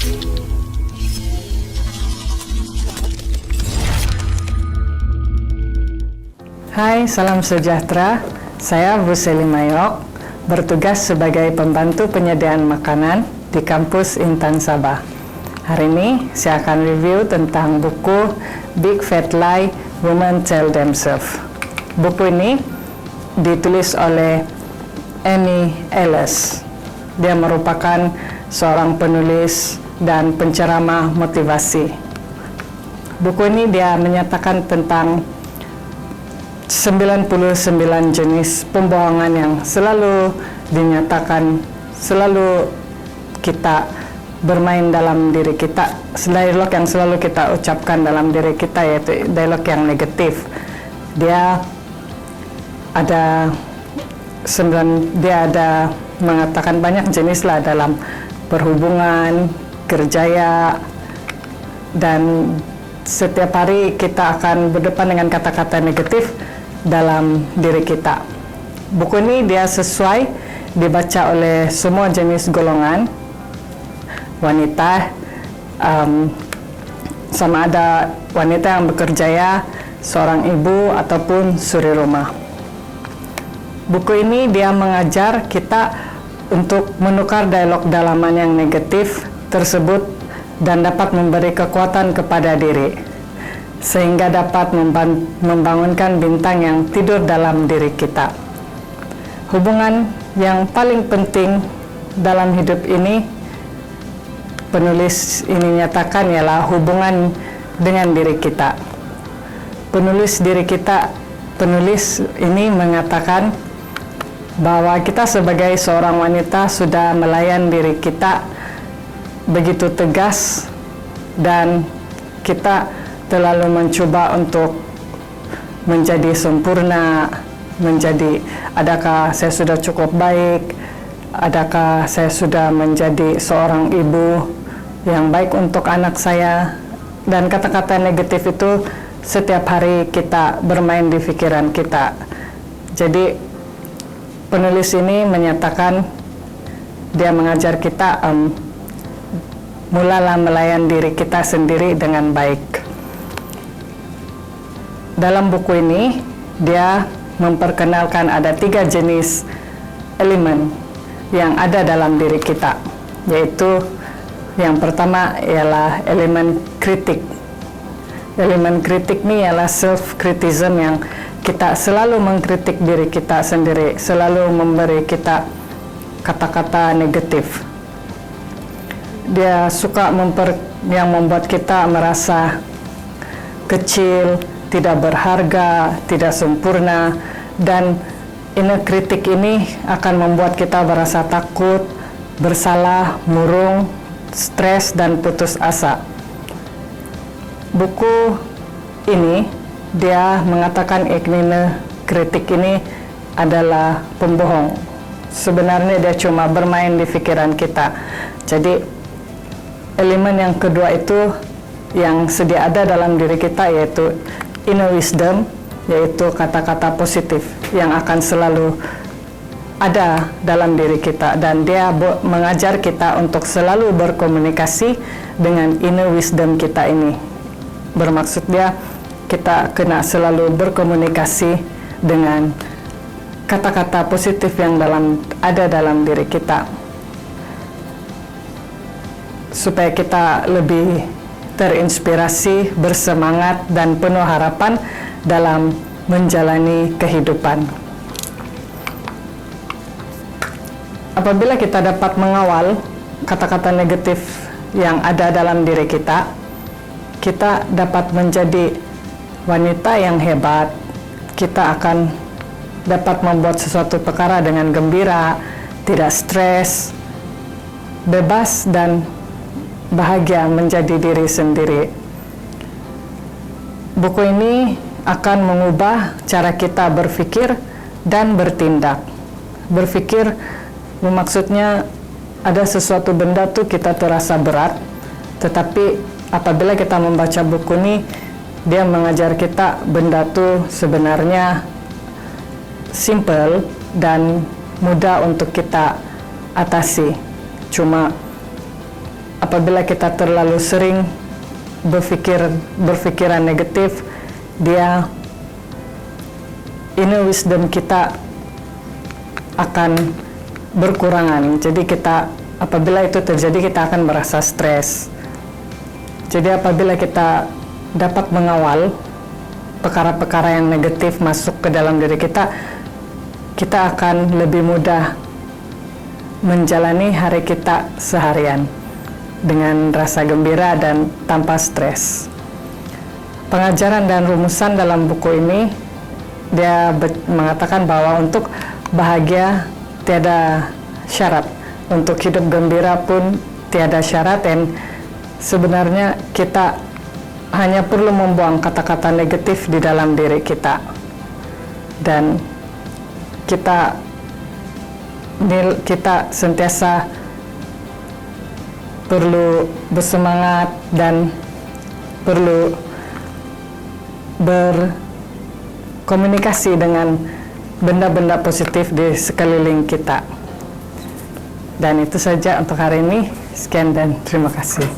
Hai, salam sejahtera. Saya Bu Seli Mayok, bertugas sebagai pembantu penyediaan makanan di kampus Intan Sabah. Hari ini saya akan review tentang buku Big Fat Lie, Women Tell Themselves. Buku ini ditulis oleh Amy Ellis. Dia merupakan seorang penulis dan penceramah motivasi. Buku ini dia menyatakan tentang 99 jenis pembohongan yang selalu dinyatakan, selalu kita bermain dalam diri kita, dialog yang selalu kita ucapkan dalam diri kita, yaitu dialog yang negatif. Dia ada mengatakan banyak jenis lah dalam perhubungan, kerjaya, dan setiap hari kita akan berdepan dengan kata-kata negatif dalam diri kita. Buku ini dia sesuai dibaca oleh semua jenis golongan wanita, sama ada wanita yang bekerja, seorang ibu ataupun suri rumah. Buku ini dia mengajar kita untuk menukar dialog dalaman yang negatif tersebut dan dapat memberi kekuatan kepada diri, sehingga dapat membangunkan bintang yang tidur dalam diri kita. Hubungan yang paling penting dalam hidup ini, penulis ini nyatakan, ialah hubungan dengan diri kita. Penulis ini mengatakan bahwa kita sebagai seorang wanita sudah melayan diri kita begitu tegas, dan kita terlalu mencoba untuk menjadi sempurna, adakah saya sudah cukup baik, adakah saya sudah menjadi seorang ibu yang baik untuk anak saya, dan kata-kata negatif itu setiap hari kita bermain di pikiran kita. Jadi penulis ini menyatakan, dia mengajar kita mulalah melayan diri kita sendiri dengan baik. Dalam buku ini dia memperkenalkan ada 3 jenis elemen yang ada dalam diri kita, yaitu yang pertama ialah elemen kritik. Elemen kritik ini ialah self-criticism, yang kita selalu mengkritik diri kita sendiri, selalu memberi kita kata-kata negatif. Dia suka yang membuat kita merasa kecil, tidak berharga, tidak sempurna, dan inner kritik ini akan membuat kita merasa takut, bersalah, murung, stres, dan putus asa. Buku ini dia mengatakan inner kritik ini adalah pembohong. Sebenarnya dia cuma bermain di pikiran kita. Jadi elemen yang kedua itu yang sedia ada dalam diri kita, yaitu inner wisdom, yaitu kata-kata positif yang akan selalu ada dalam diri kita, dan dia mengajar kita untuk selalu berkomunikasi dengan inner wisdom kita ini. Bermaksud dia, kita kena selalu berkomunikasi dengan kata-kata positif yang ada dalam diri kita, supaya kita lebih terinspirasi, bersemangat, dan penuh harapan dalam menjalani kehidupan. Apabila kita dapat mengawal kata-kata negatif yang ada dalam diri kita, kita dapat menjadi wanita yang hebat. Kita akan dapat membuat sesuatu perkara dengan gembira, tidak stres, bebas, dan bahagia menjadi diri sendiri. Buku ini akan mengubah cara kita berpikir dan bertindak. Berpikir maksudnya ada sesuatu benda tuh kita terasa berat, tetapi apabila kita membaca buku ini, dia mengajar kita benda tuh sebenarnya simple dan mudah untuk kita atasi. Cuma apabila kita terlalu sering berpikiran negatif, inner wisdom kita akan berkurangan. Jadi apabila itu terjadi, kita akan merasa stres. Jadi apabila kita dapat mengawal perkara-perkara yang negatif masuk ke dalam diri kita, kita akan lebih mudah menjalani hari kita seharian dengan rasa gembira dan tanpa stres. Pengajaran dan rumusan dalam buku ini, dia mengatakan bahwa untuk bahagia tiada syarat, untuk hidup gembira pun tiada syarat, dan sebenarnya kita hanya perlu membuang kata-kata negatif di dalam diri kita, dan kita sentiasa perlu bersemangat dan perlu berkomunikasi dengan benda-benda positif di sekeliling kita. Dan itu saja untuk hari ini. Sekian dan terima kasih.